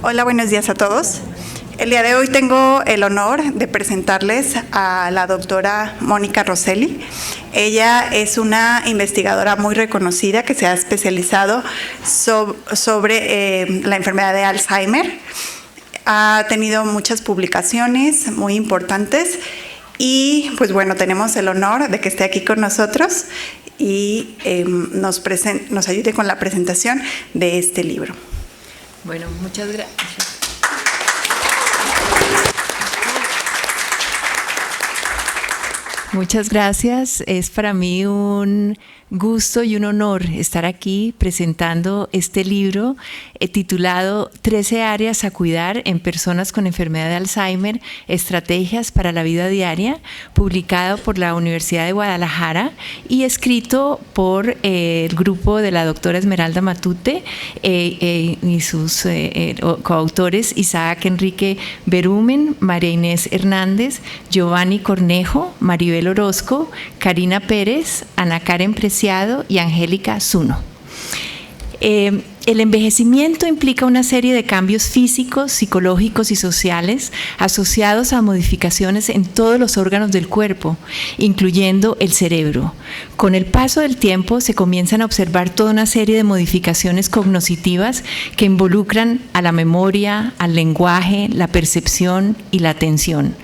Hola, buenos días a todos. El día de hoy tengo el honor de presentarles a la doctora Mónica Rosselli. Ella es una investigadora muy reconocida que se ha especializado sobre la enfermedad de Alzheimer. Ha tenido muchas publicaciones muy importantes y pues bueno, tenemos el honor de que esté aquí con nosotros y nos ayude con la presentación de este libro. Bueno, muchas gracias. Muchas gracias. Es para mí un gusto y un honor estar aquí presentando este libro titulado 13 áreas a cuidar en personas con enfermedad de Alzheimer, estrategias para la vida diaria, publicado por la Universidad de Guadalajara y escrito por el grupo de la doctora Esmeralda Matute y sus coautores Isaac Enrique Berumen, María Inés Hernández, Giovanni Cornejo, Maribel Orozco, Karina Pérez, Ana Karen Preciado y Angélica Zuno. El envejecimiento implica una serie de cambios físicos, psicológicos y sociales asociados a modificaciones en todos los órganos del cuerpo, incluyendo el cerebro. Con el paso del tiempo se comienzan a observar toda una serie de modificaciones cognitivas que involucran a la memoria, al lenguaje, la percepción y la atención.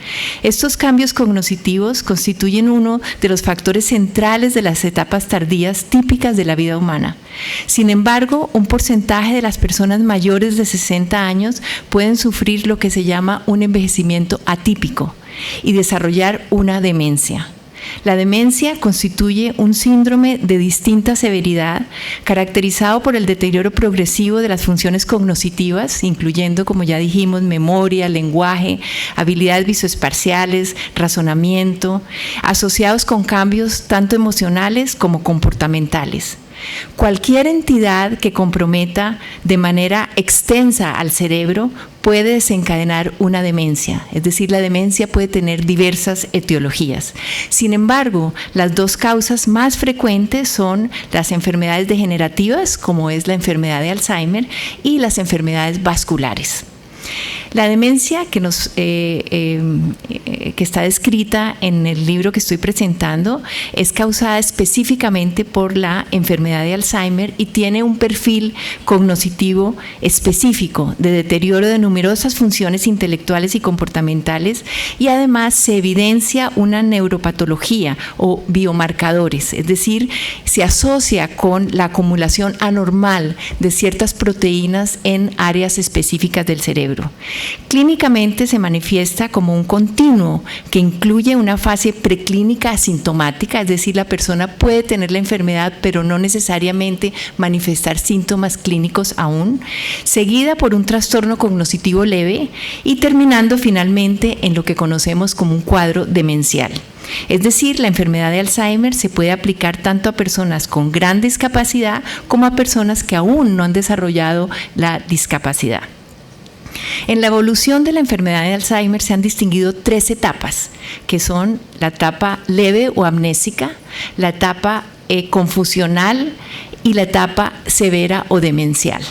Estos cambios cognitivos constituyen uno de los factores centrales de las etapas tardías típicas de la vida humana. Sin embargo, un porcentaje de las personas mayores de 60 años pueden sufrir lo que se llama un envejecimiento atípico y desarrollar una demencia. La demencia constituye un síndrome de distinta severidad, caracterizado por el deterioro progresivo de las funciones cognitivas, incluyendo, como ya dijimos, memoria, lenguaje, habilidades visoespaciales, razonamiento, asociados con cambios tanto emocionales como comportamentales. Cualquier entidad que comprometa de manera extensa al cerebro puede desencadenar una demencia, es decir, la demencia puede tener diversas etiologías. Sin embargo, las dos causas más frecuentes son las enfermedades degenerativas, como es la enfermedad de Alzheimer, y las enfermedades vasculares. La demencia que está descrita en el libro que estoy presentando es causada específicamente por la enfermedad de Alzheimer y tiene un perfil cognitivo específico de deterioro de numerosas funciones intelectuales y comportamentales, y además se evidencia una neuropatología o biomarcadores, es decir, se asocia con la acumulación anormal de ciertas proteínas en áreas específicas del cerebro. Clínicamente se manifiesta como un continuo que incluye una fase preclínica asintomática, es decir, la persona puede tener la enfermedad pero no necesariamente manifestar síntomas clínicos aún, seguida por un trastorno cognitivo leve y terminando finalmente en lo que conocemos como un cuadro demencial. Es decir, la enfermedad de Alzheimer se puede aplicar tanto a personas con gran discapacidad como a personas que aún no han desarrollado la discapacidad. En la evolución de la enfermedad de Alzheimer se han distinguido 3 etapas, que son la etapa leve o amnésica, la etapa confusional y la etapa severa o demencial.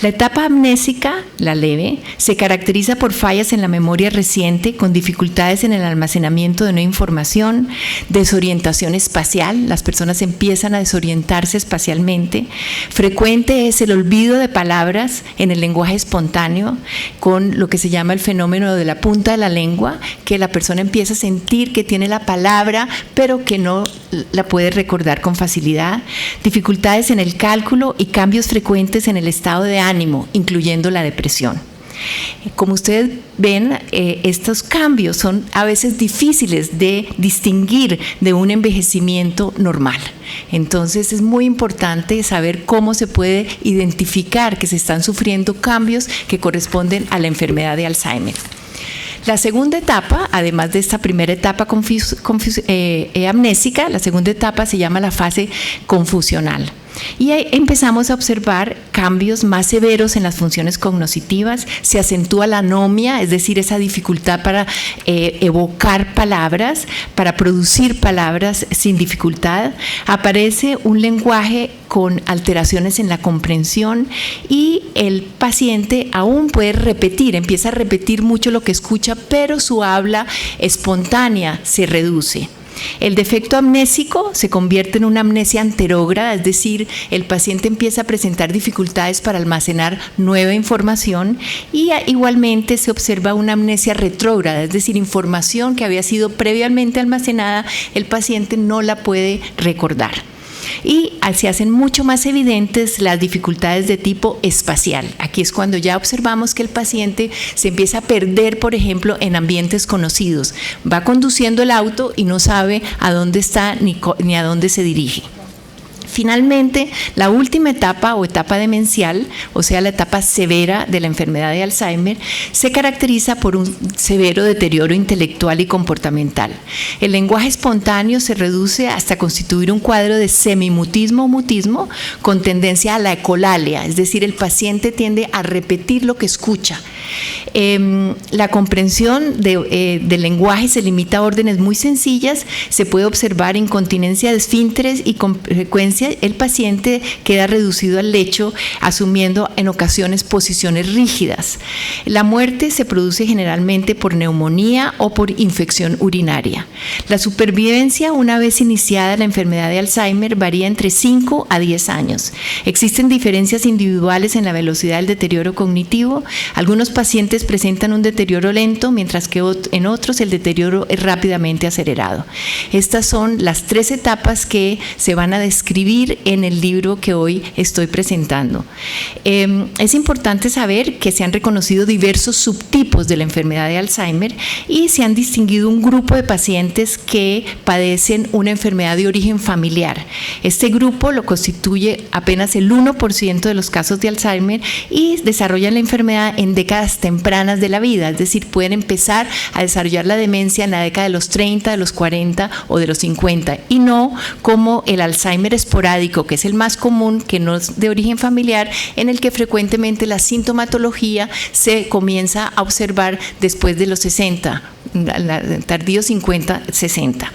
La etapa amnésica, la leve, se caracteriza por fallas en la memoria reciente, con dificultades en el almacenamiento de nueva información, desorientación espacial, las personas empiezan a desorientarse espacialmente. Frecuente es el olvido de palabras en el lenguaje espontáneo, con lo que se llama el fenómeno de la punta de la lengua, que la persona empieza a sentir que tiene la palabra, pero que no la puede recordar con facilidad. Dificultades en el cálculo y cambios frecuentes en el estado de ánimo, incluyendo la depresión. Como ustedes ven, estos cambios son a veces difíciles de distinguir de un envejecimiento normal. Entonces es muy importante saber cómo se puede identificar que se están sufriendo cambios que corresponden a la enfermedad de Alzheimer. La segunda etapa, además de esta primera etapa amnésica, la segunda etapa se llama la fase confusional. Y ahí empezamos a observar cambios más severos en las funciones cognitivas, se acentúa la anomia, es decir, esa dificultad para evocar palabras, para producir palabras sin dificultad, aparece un lenguaje con alteraciones en la comprensión y el paciente aún puede repetir, empieza a repetir mucho lo que escucha, pero su habla espontánea se reduce. El defecto amnésico se convierte en una amnesia anterógrada, es decir, el paciente empieza a presentar dificultades para almacenar nueva información y igualmente se observa una amnesia retrógrada, es decir, información que había sido previamente almacenada, el paciente no la puede recordar. Y se hacen mucho más evidentes las dificultades de tipo espacial. Aquí es cuando ya observamos que el paciente se empieza a perder, por ejemplo, en ambientes conocidos. Va conduciendo el auto y no sabe a dónde está ni a dónde se dirige. Finalmente, la última etapa o etapa demencial, o sea, la etapa severa de la enfermedad de Alzheimer, se caracteriza por un severo deterioro intelectual y comportamental. El lenguaje espontáneo se reduce hasta constituir un cuadro de semimutismo o mutismo con tendencia a la ecolalia, es decir, el paciente tiende a repetir lo que escucha. La comprensión del lenguaje se limita a órdenes muy sencillas, se puede observar incontinencia de esfínteres y con frecuencia el paciente queda reducido al lecho, asumiendo en ocasiones posiciones rígidas. La muerte se produce generalmente por neumonía o por infección urinaria. La supervivencia una vez iniciada la enfermedad de Alzheimer varía entre 5 a 10 años. Existen diferencias individuales en la velocidad del deterioro cognitivo. Algunos pacientes presentan un deterioro lento, mientras que en otros el deterioro es rápidamente acelerado. Estas son las 3 etapas que se van a describir en el libro que hoy estoy presentando. Es importante saber que se han reconocido diversos subtipos de la enfermedad de Alzheimer y se han distinguido un grupo de pacientes que padecen una enfermedad de origen familiar. Este grupo lo constituye apenas el 1% de los casos de Alzheimer y desarrollan la enfermedad en décadas tempranas de la vida, es decir, pueden empezar a desarrollar la demencia en la década de los 30, de los 40 o de los 50 y no como el Alzheimer esporádico, que es el más común, que no es de origen familiar, en el que frecuentemente la sintomatología se comienza a observar después de los 60, tardío 50-60.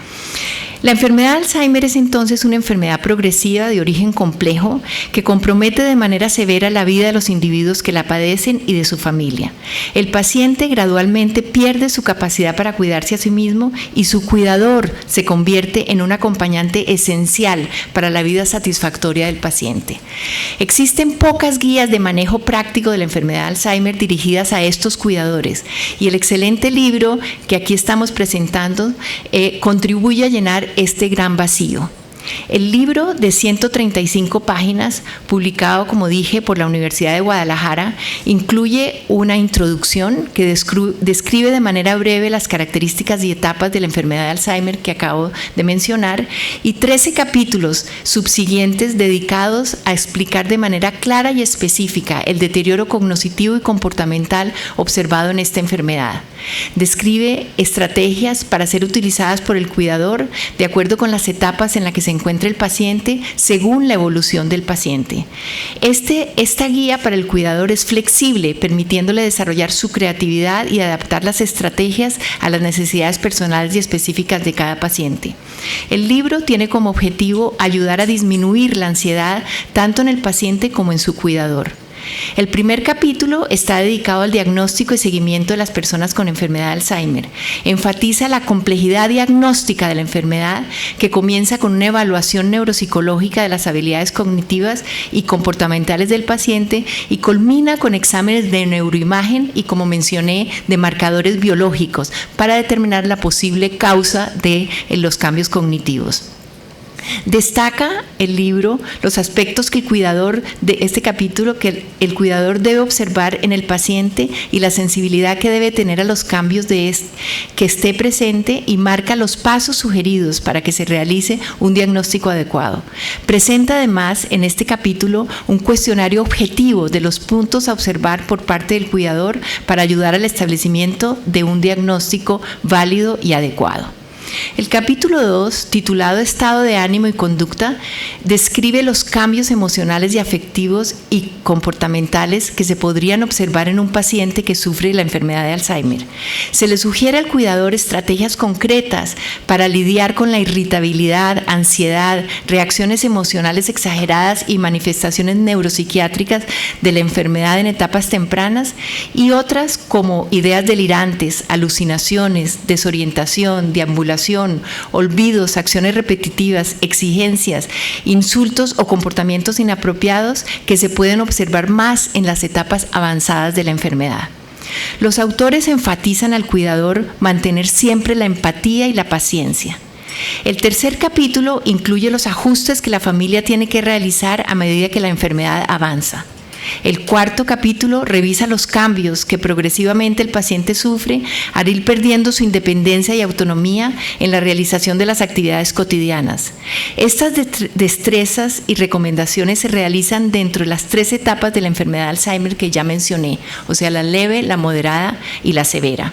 La enfermedad de Alzheimer es entonces una enfermedad progresiva de origen complejo que compromete de manera severa la vida de los individuos que la padecen y de su familia. El paciente gradualmente pierde su capacidad para cuidarse a sí mismo y su cuidador se convierte en un acompañante esencial para la vida satisfactoria del paciente. Existen pocas guías de manejo práctico de la enfermedad de Alzheimer dirigidas a estos cuidadores y el excelente libro que aquí estamos presentando contribuye a llenar este gran vacío. El libro de 135 páginas, publicado, como dije, por la Universidad de Guadalajara, incluye una introducción que describe de manera breve las características y etapas de la enfermedad de Alzheimer que acabo de mencionar y 13 capítulos subsiguientes dedicados a explicar de manera clara y específica el deterioro cognitivo y comportamental observado en esta enfermedad. Describe estrategias para ser utilizadas por el cuidador de acuerdo con las etapas en las que se encuentra el paciente según la evolución del paciente. Esta guía para el cuidador es flexible, permitiéndole desarrollar su creatividad y adaptar las estrategias a las necesidades personales y específicas de cada paciente. El libro tiene como objetivo ayudar a disminuir la ansiedad tanto en el paciente como en su cuidador. El primer capítulo está dedicado al diagnóstico y seguimiento de las personas con enfermedad de Alzheimer. Enfatiza la complejidad diagnóstica de la enfermedad que comienza con una evaluación neuropsicológica de las habilidades cognitivas y comportamentales del paciente y culmina con exámenes de neuroimagen y, como mencioné, de marcadores biológicos para determinar la posible causa de los cambios cognitivos. Destaca el libro los aspectos que el cuidador de este capítulo que el cuidador debe observar en el paciente y la sensibilidad que debe tener a los cambios que esté presente y marca los pasos sugeridos para que se realice un diagnóstico adecuado. Presenta además en este capítulo un cuestionario objetivo de los puntos a observar por parte del cuidador para ayudar al establecimiento de un diagnóstico válido y adecuado. El capítulo 2, titulado Estado de ánimo y conducta, describe los cambios emocionales y afectivos y comportamentales que se podrían observar en un paciente que sufre la enfermedad de Alzheimer. Se le sugiere al cuidador estrategias concretas para lidiar con la irritabilidad, ansiedad, reacciones emocionales exageradas y manifestaciones neuropsiquiátricas de la enfermedad en etapas tempranas, y otras como ideas delirantes, alucinaciones, desorientación, deambulación, olvidos, acciones repetitivas, exigencias, insultos o comportamientos inapropiados que se pueden observar más en las etapas avanzadas de la enfermedad. Los autores enfatizan al cuidador mantener siempre la empatía y la paciencia. El tercer capítulo incluye los ajustes que la familia tiene que realizar a medida que la enfermedad avanza. El cuarto capítulo revisa los cambios que progresivamente el paciente sufre al ir perdiendo su independencia y autonomía en la realización de las actividades cotidianas. Estas destrezas y recomendaciones se realizan dentro de las 3 etapas de la enfermedad de Alzheimer que ya mencioné, o sea, la leve, la moderada y la severa.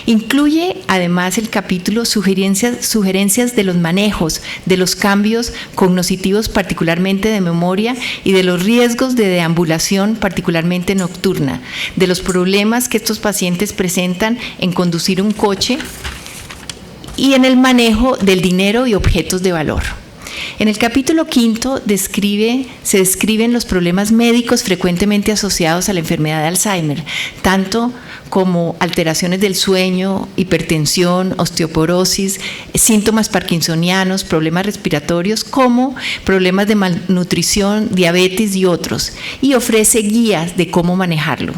Incluye además el capítulo sugerencias de los manejos, de los cambios cognitivos, particularmente de memoria, y de los riesgos de deambulación, particularmente nocturna, de los problemas que estos pacientes presentan en conducir un coche y en el manejo del dinero y objetos de valor. En el capítulo 5 se describen los problemas médicos frecuentemente asociados a la enfermedad de Alzheimer, tanto como alteraciones del sueño, hipertensión, osteoporosis, síntomas parkinsonianos, problemas respiratorios, como problemas de malnutrición, diabetes y otros, y ofrece guías de cómo manejarlos.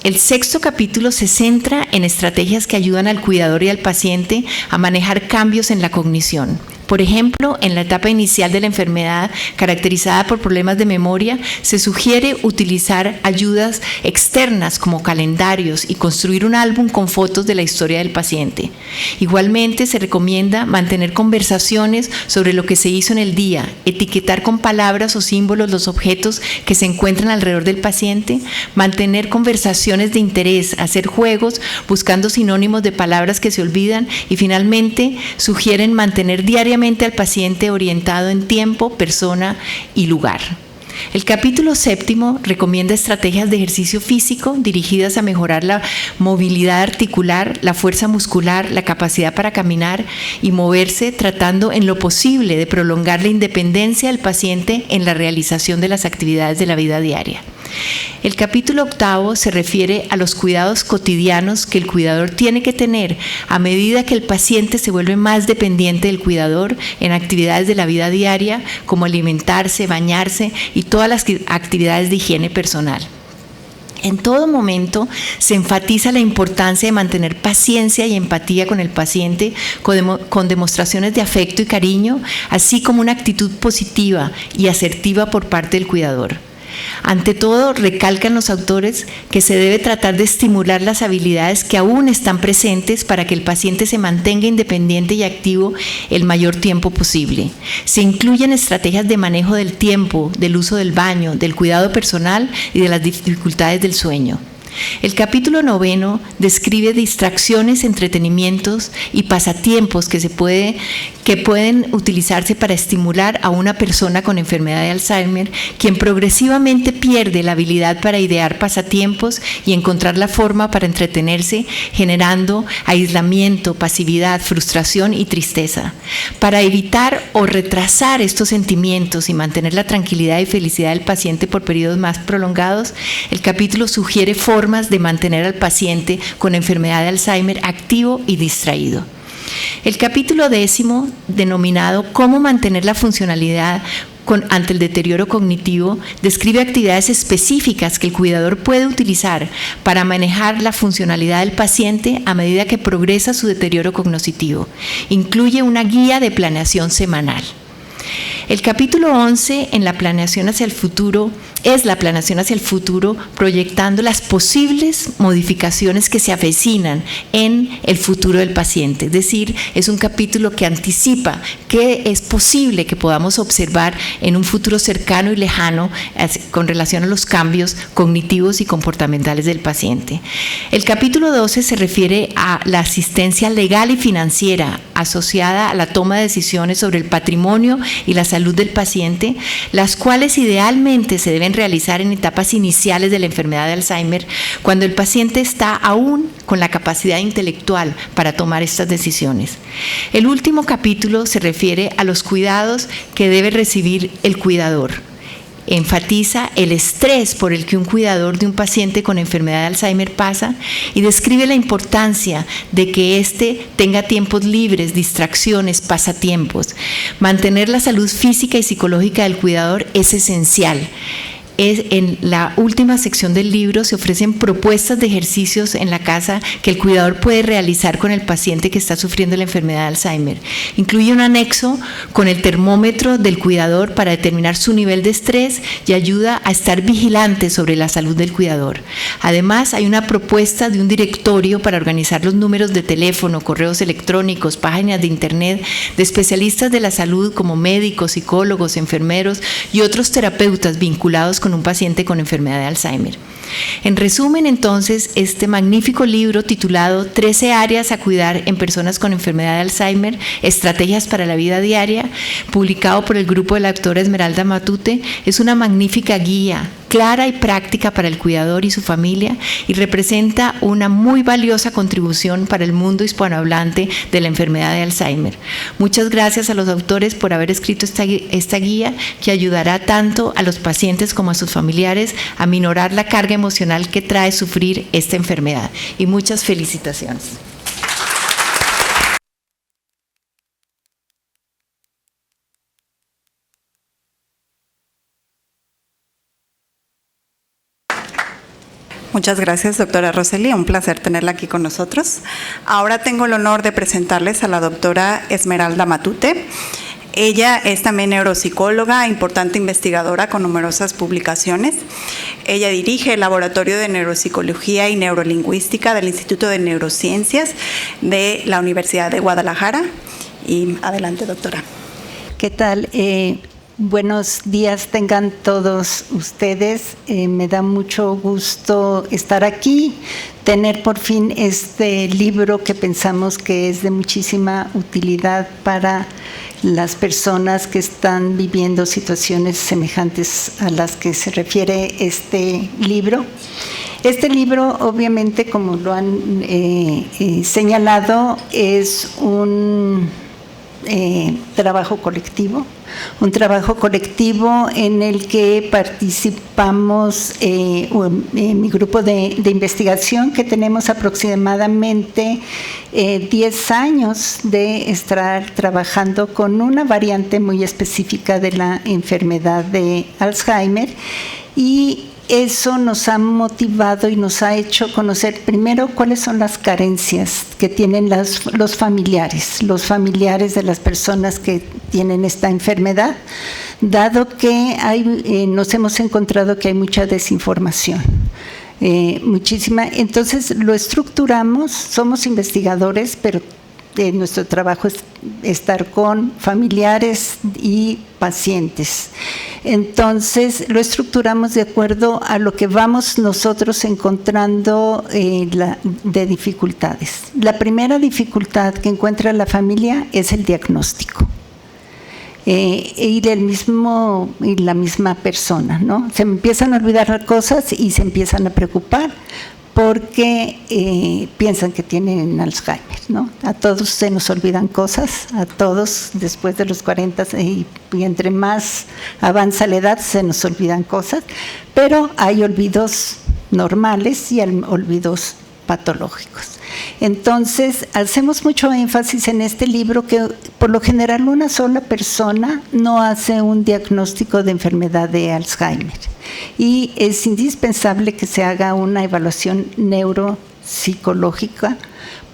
El 6º capítulo se centra en estrategias que ayudan al cuidador y al paciente a manejar cambios en la cognición. Por ejemplo, en la etapa inicial de la enfermedad, caracterizada por problemas de memoria, se sugiere utilizar ayudas externas como calendarios y construir un álbum con fotos de la historia del paciente. Igualmente, se recomienda mantener conversaciones sobre lo que se hizo en el día, etiquetar con palabras o símbolos los objetos que se encuentran alrededor del paciente, mantener conversaciones de interés, hacer juegos buscando sinónimos de palabras que se olvidan, y finalmente sugieren mantener diariamente al paciente orientado en tiempo, persona y lugar. El capítulo 7 recomienda estrategias de ejercicio físico dirigidas a mejorar la movilidad articular, la fuerza muscular, la capacidad para caminar y moverse, tratando en lo posible de prolongar la independencia del paciente en la realización de las actividades de la vida diaria. El capítulo 8 se refiere a los cuidados cotidianos que el cuidador tiene que tener a medida que el paciente se vuelve más dependiente del cuidador en actividades de la vida diaria, como alimentarse, bañarse y todas las actividades de higiene personal. En todo momento se enfatiza la importancia de mantener paciencia y empatía con el paciente, con demostraciones de afecto y cariño, así como una actitud positiva y asertiva por parte del cuidador. Ante todo, recalcan los autores que se debe tratar de estimular las habilidades que aún están presentes para que el paciente se mantenga independiente y activo el mayor tiempo posible. Se incluyen estrategias de manejo del tiempo, del uso del baño, del cuidado personal y de las dificultades del sueño. El capítulo 9 describe distracciones, entretenimientos y pasatiempos que pueden utilizarse para estimular a una persona con enfermedad de Alzheimer, quien progresivamente pierde la habilidad para idear pasatiempos y encontrar la forma para entretenerse, generando aislamiento, pasividad, frustración y tristeza. Para evitar o retrasar estos sentimientos y mantener la tranquilidad y felicidad del paciente por periodos más prolongados, el capítulo sugiere formas de mantener al paciente con enfermedad de Alzheimer activo y distraído. El capítulo 10, denominado Cómo mantener la funcionalidad ante el deterioro cognitivo, describe actividades específicas que el cuidador puede utilizar para manejar la funcionalidad del paciente a medida que progresa su deterioro cognitivo. Incluye una guía de planeación semanal. El capítulo 11 en la planeación hacia el futuro es la planeación hacia el futuro, proyectando las posibles modificaciones que se avecinan en el futuro del paciente. Es decir, es un capítulo que anticipa qué es posible que podamos observar en un futuro cercano y lejano con relación a los cambios cognitivos y comportamentales del paciente. El capítulo 12 se refiere a la asistencia legal y financiera asociada a la toma de decisiones sobre el patrimonio y la salud del paciente, las cuales idealmente se deben realizar en etapas iniciales de la enfermedad de Alzheimer, cuando el paciente está aún con la capacidad intelectual para tomar estas decisiones. El último capítulo se refiere a los cuidados que debe recibir el cuidador. Enfatiza el estrés por el que un cuidador de un paciente con enfermedad de Alzheimer pasa y describe la importancia de que éste tenga tiempos libres, distracciones, pasatiempos. Mantener la salud física y psicológica del cuidador es esencial. En la última sección del libro se ofrecen propuestas de ejercicios en la casa que el cuidador puede realizar con el paciente que está sufriendo la enfermedad de Alzheimer. Incluye un anexo con el termómetro del cuidador para determinar su nivel de estrés y ayuda a estar vigilante sobre la salud del cuidador. Además, hay una propuesta de un directorio para organizar los números de teléfono, correos electrónicos, páginas de internet de especialistas de la salud como médicos, psicólogos, enfermeros y otros terapeutas vinculados con un paciente con enfermedad de Alzheimer. En resumen, entonces, este magnífico libro titulado 13 áreas a cuidar en personas con enfermedad de Alzheimer, estrategias para la vida diaria, publicado por el grupo de la doctora Esmeralda Matute, es una magnífica guía clara y práctica para el cuidador y su familia y representa una muy valiosa contribución para el mundo hispanohablante de la enfermedad de Alzheimer. Muchas gracias a los autores por haber escrito esta guía que ayudará tanto a los pacientes como a sus familiares a minorar la carga emocional que trae sufrir esta enfermedad. Y muchas felicitaciones. Muchas gracias, doctora Roseli. Un placer tenerla aquí con nosotros. Ahora tengo el honor de presentarles a la doctora Esmeralda Matute. Ella es también neuropsicóloga, importante investigadora con numerosas publicaciones. Ella dirige el Laboratorio de Neuropsicología y Neurolingüística del Instituto de Neurociencias de la Universidad de Guadalajara. Y adelante, doctora. ¿Qué tal? Buenos días tengan todos ustedes. Me da mucho gusto estar aquí, tener por fin este libro que pensamos que es de muchísima utilidad para las personas que están viviendo situaciones semejantes a las que se refiere este libro. Este libro, obviamente, como lo han señalado, es un trabajo colectivo en el que participamos mi grupo de investigación, que tenemos aproximadamente 10 años de estar trabajando con una variante muy específica de la enfermedad de Alzheimer, y eso nos ha motivado y nos ha hecho conocer primero cuáles son las carencias que tienen los familiares de las personas que tienen esta enfermedad, dado que nos hemos encontrado que hay mucha desinformación. Muchísima. Entonces lo estructuramos, somos investigadores, pero nuestro trabajo es estar con familiares y pacientes. Entonces lo estructuramos de acuerdo a lo que vamos nosotros encontrando de dificultades. La primera dificultad que encuentra la familia es el diagnóstico. Y la misma persona, ¿no? Se empiezan a olvidar cosas y se empiezan a preocupar porque piensan que tienen Alzheimer, ¿no? A todos se nos olvidan cosas, a todos después de los 40 y entre más avanza la edad se nos olvidan cosas, pero hay olvidos normales y olvidos patológicos. Entonces, hacemos mucho énfasis en este libro que por lo general una sola persona no hace un diagnóstico de enfermedad de Alzheimer, y es indispensable que se haga una evaluación neuropsicológica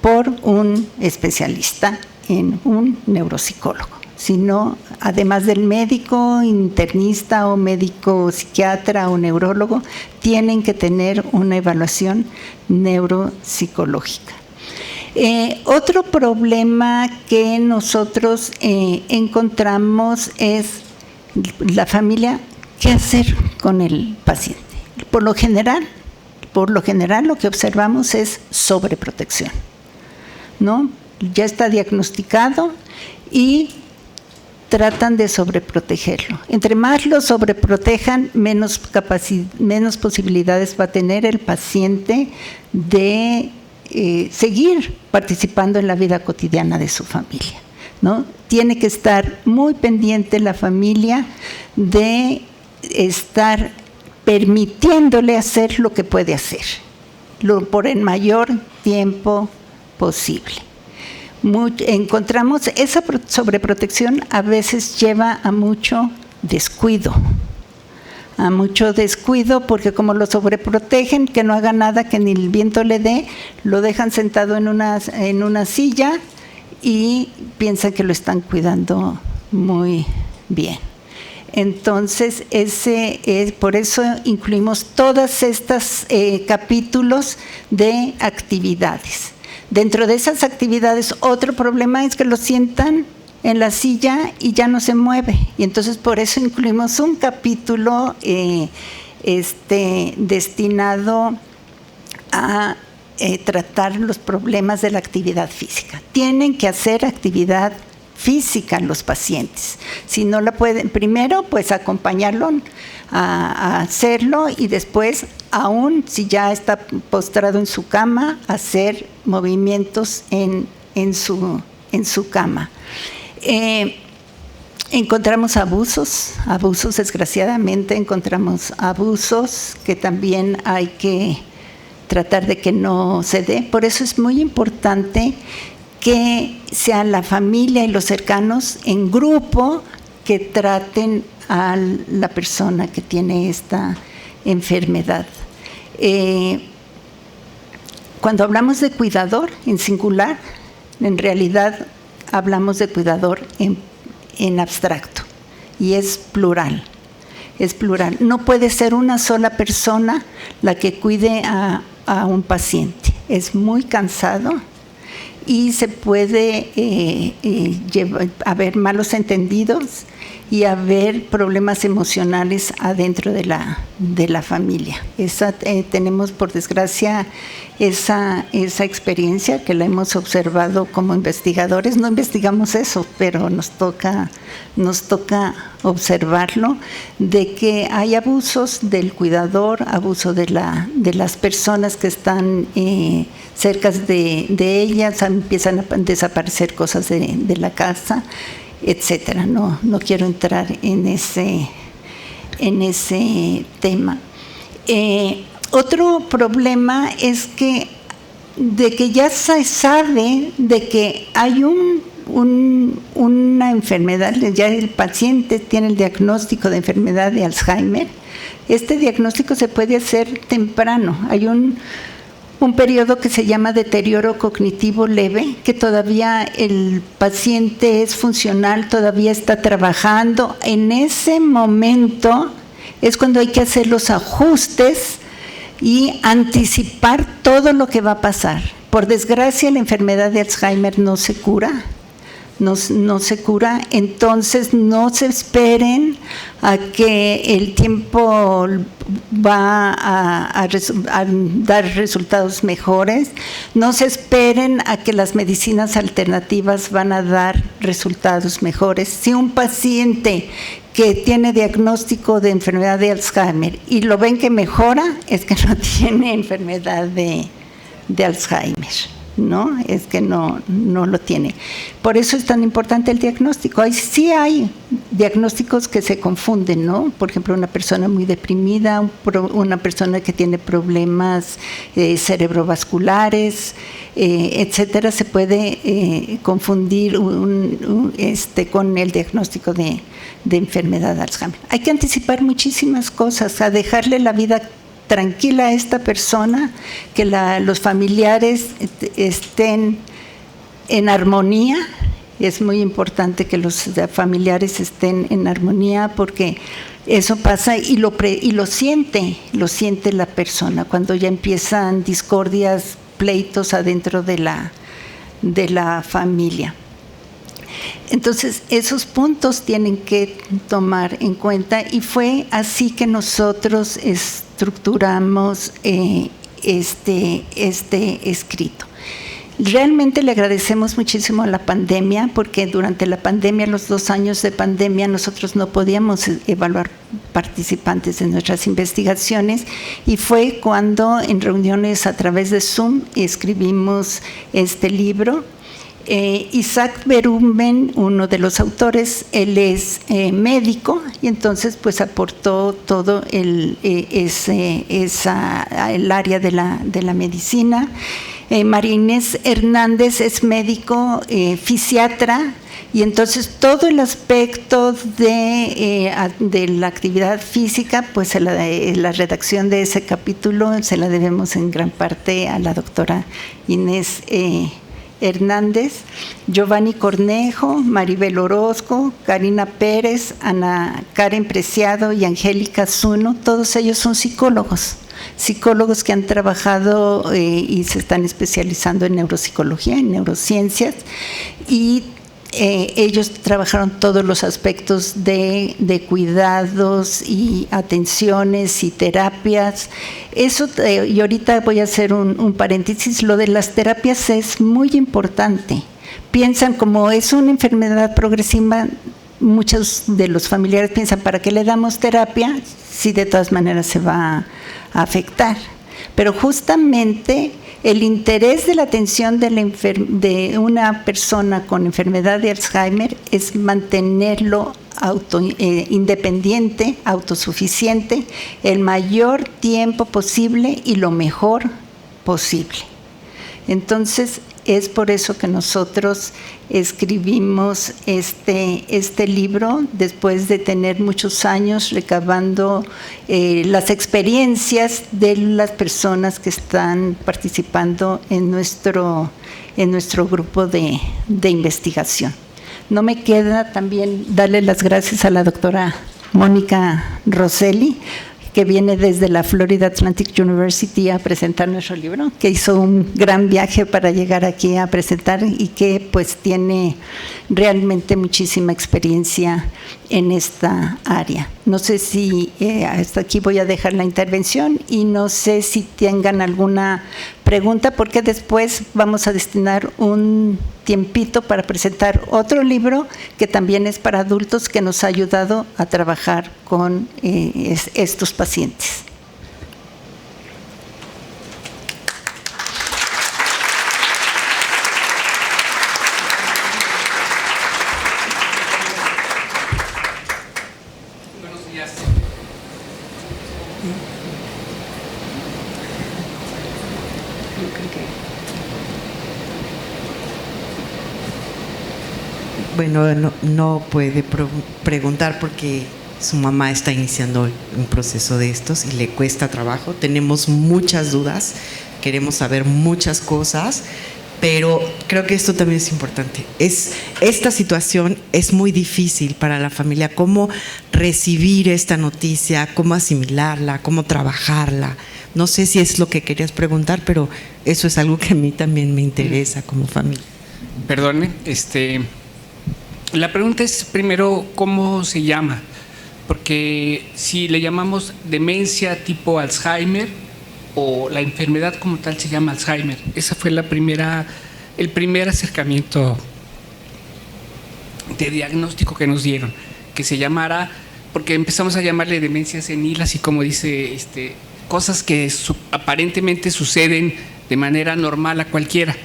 por un especialista en un neuropsicólogo. Sino, además del médico internista o médico psiquiatra o neurólogo, tienen que tener una evaluación neuropsicológica. Otro problema que nosotros encontramos es la familia, ¿qué hacer con el paciente? Por lo general lo que observamos es sobreprotección, ¿no? ya está diagnosticado y tratan de sobreprotegerlo. Entre más lo sobreprotejan, menos posibilidades va a tener el paciente de seguir participando en la vida cotidiana de su familia, ¿no? Tiene que estar muy pendiente la familia de estar permitiéndole hacer lo que puede hacer, por el mayor tiempo posible. Encontramos esa sobreprotección a veces lleva a mucho descuido, porque como lo sobreprotegen, que no haga nada, que ni el viento le dé, lo dejan sentado en una silla y piensan que lo están cuidando muy bien. Entonces, por eso incluimos todas estas capítulos de actividades. Dentro de esas actividades, otro problema es que lo sientan en la silla y ya no se mueve. Y entonces por eso incluimos un capítulo destinado a tratar los problemas de la actividad física. Tienen que hacer actividad física los pacientes. Si no la pueden, primero pues acompañarlo a hacerlo y después, aún si ya está postrado en su cama, hacer movimientos en su cama. Encontramos abusos, desgraciadamente encontramos abusos que también hay que tratar de que no se dé. Por eso es muy importante que sea la familia y los cercanos en grupo que traten a la persona que tiene esta enfermedad. Cuando hablamos de cuidador en singular, en realidad hablamos de cuidador en abstracto y es plural. No puede ser una sola persona la que cuide a un paciente. Es muy cansado y se puede haber malos entendidos y haber problemas emocionales adentro de la familia. Tenemos, por desgracia, esa experiencia que la hemos observado como investigadores. No investigamos eso, pero nos toca observarlo, de que hay abusos del cuidador, abuso de las personas que están cerca de ellas, empiezan a desaparecer cosas de la casa, etcétera. No quiero entrar en ese tema. Otro problema es que ya se sabe de que hay una enfermedad, ya el paciente tiene el diagnóstico de enfermedad de Alzheimer. Este diagnóstico se puede hacer temprano. Hay un periodo que se llama deterioro cognitivo leve, que todavía el paciente es funcional, todavía está trabajando. En ese momento es cuando hay que hacer los ajustes y anticipar todo lo que va a pasar. Por desgracia, la enfermedad de Alzheimer no se cura. No se cura, entonces no se esperen a que el tiempo va a dar resultados mejores, no se esperen a que las medicinas alternativas van a dar resultados mejores. Si un paciente que tiene diagnóstico de enfermedad de Alzheimer y lo ven que mejora, es que no tiene enfermedad de Alzheimer. ¿No? Es que no lo tiene. Por eso es tan importante el diagnóstico. Sí hay diagnósticos que se confunden, ¿no? Por ejemplo, una persona muy deprimida, una persona que tiene problemas cerebrovasculares, etcétera, se puede confundir con el diagnóstico de enfermedad de Alzheimer. Hay que anticipar muchísimas cosas, a dejarle la vida tranquila a esta persona, que los familiares estén en armonía. Es muy importante que los familiares estén en armonía, porque eso pasa y lo siente la persona cuando ya empiezan discordias, pleitos adentro de la familia. Entonces, esos puntos tienen que tomar en cuenta, y fue así que nosotros estructuramos este escrito. Realmente le agradecemos muchísimo a la pandemia, porque durante la pandemia, los 2 años de pandemia, nosotros no podíamos evaluar participantes en nuestras investigaciones, y fue cuando en reuniones a través de Zoom escribimos este libro. Isaac Berumen, uno de los autores, él es médico, y entonces pues aportó todo el área de la medicina. María Inés Hernández es médico, fisiatra, y entonces todo el aspecto de la actividad física, pues la redacción de ese capítulo se la debemos en gran parte a la doctora Inés Hernández. Giovanni Cornejo, Maribel Orozco, Karina Pérez, Ana Karen Preciado y Angélica Zuno, todos ellos son psicólogos que han trabajado y se están especializando en neuropsicología, en neurociencias, y ellos trabajaron todos los aspectos de cuidados y atenciones y terapias. Eso, y ahorita voy a hacer un paréntesis, lo de las terapias es muy importante. Piensan, como es una enfermedad progresiva, muchos de los familiares piensan, ¿para qué le damos terapia si de todas maneras se va a afectar? Pero justamente el interés de la atención de una persona con enfermedad de Alzheimer es mantenerlo independiente, autosuficiente, el mayor tiempo posible y lo mejor posible. Entonces, es por eso que nosotros escribimos este libro, después de tener muchos años recabando las experiencias de las personas que están participando en nuestro grupo de investigación. No me queda también darle las gracias a la doctora Mónica Rosselli, que viene desde la Florida Atlantic University a presentar nuestro libro, que hizo un gran viaje para llegar aquí a presentar y que pues tiene realmente muchísima experiencia en esta área. No sé si hasta aquí voy a dejar la intervención, y no sé si tengan alguna pregunta, porque después vamos a destinar un tiempito para presentar otro libro que también es para adultos, que nos ha ayudado a trabajar con estos pacientes. Buenos días. Bueno, no puede preguntar porque su mamá está iniciando un proceso de estos y le cuesta trabajo. Tenemos muchas dudas, queremos saber muchas cosas, pero creo que esto también es importante. Esta situación es muy difícil para la familia. ¿Cómo recibir esta noticia? ¿Cómo asimilarla? ¿Cómo trabajarla? No sé si es lo que querías preguntar, pero eso es algo que a mí también me interesa como familia. Perdone, la pregunta es primero, ¿cómo se llama? Porque si le llamamos demencia tipo Alzheimer, o la enfermedad como tal se llama Alzheimer. Esa fue el primer acercamiento de diagnóstico que nos dieron, que se llamara, porque empezamos a llamarle demencia senil, así como dice, cosas que aparentemente suceden de manera normal a cualquiera,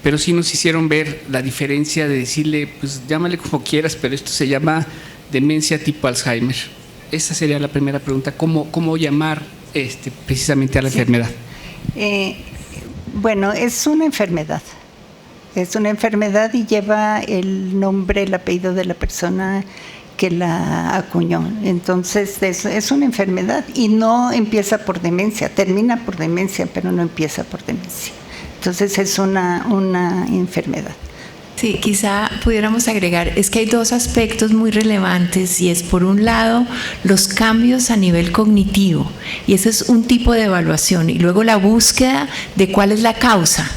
pero sí nos hicieron ver la diferencia de decirle, pues llámale como quieras, pero esto se llama demencia tipo Alzheimer. Esa sería la primera pregunta, ¿cómo llamar precisamente a la enfermedad? Bueno, es una enfermedad y lleva el nombre, el apellido de la persona que la acuñó. Entonces es una enfermedad y no empieza por demencia, termina por demencia, pero no empieza por demencia. Entonces es una enfermedad. Sí, quizá pudiéramos agregar, es que hay dos aspectos muy relevantes, y es por un lado los cambios a nivel cognitivo, y ese es un tipo de evaluación, y luego la búsqueda de cuál es la causa.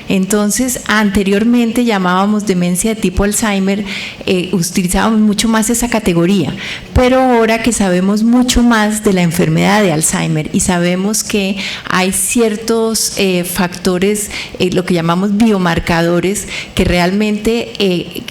Entonces, anteriormente llamábamos demencia de tipo Alzheimer, utilizábamos mucho más esa categoría, pero ahora que sabemos mucho más de la enfermedad de Alzheimer y sabemos que hay ciertos factores, lo que llamamos biomarcadores, que realmente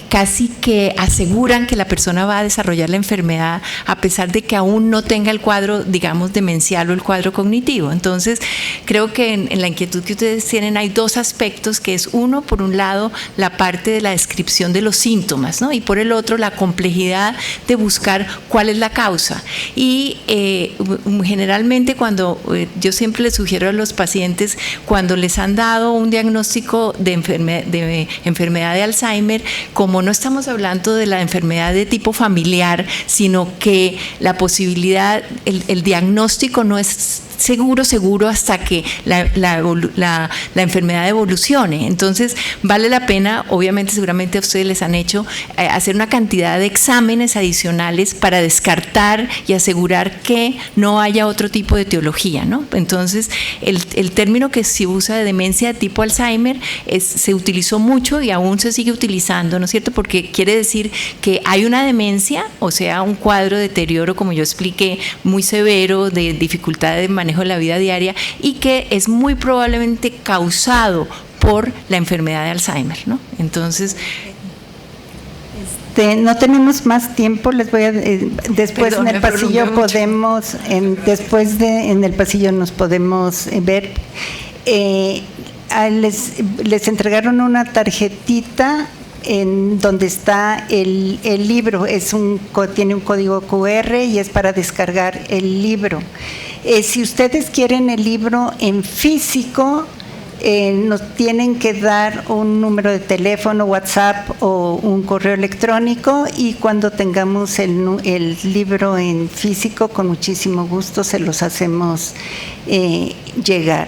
casi que aseguran que la persona va a desarrollar la enfermedad a pesar de que aún no tenga el cuadro, digamos, demencial o el cuadro cognitivo. Entonces, creo que en la inquietud que ustedes tienen hay dos aspectos, que es uno, por un lado, la parte de la descripción de los síntomas, ¿no? Y por el otro, la complejidad de buscar cuál es la causa. Y generalmente cuando yo siempre les sugiero a los pacientes, cuando les han dado un diagnóstico de enfermedad de Alzheimer, como no estamos hablando de la enfermedad de tipo familiar, sino que la posibilidad, el diagnóstico no es seguro hasta que la enfermedad evolucione. Entonces vale la pena, obviamente seguramente a ustedes les han hecho hacer una cantidad de exámenes adicionales para descartar y asegurar que no haya otro tipo de etiología, ¿no? Entonces el término que se usa de demencia de tipo Alzheimer se utilizó mucho y aún se sigue utilizando, ¿no es cierto? Porque quiere decir que hay una demencia, o sea, un cuadro de deterioro, como yo expliqué, muy severo, de dificultad de manejo de la vida diaria, y que es muy probablemente causado por la enfermedad de Alzheimer, ¿no? Entonces, no tenemos más tiempo, les voy a después en el pasillo podemos, en el pasillo nos podemos ver. Les entregaron una tarjetita en donde está el libro, tiene un código QR y es para descargar el libro. Si ustedes quieren el libro en físico, nos tienen que dar un número de teléfono, WhatsApp o un correo electrónico, y cuando tengamos el libro en físico, con muchísimo gusto se los hacemos llegar.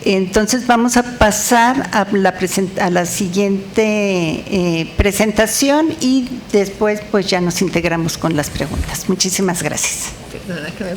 Entonces vamos a pasar a la siguiente presentación y después pues ya nos integramos con las preguntas. Muchísimas gracias. Perdona que me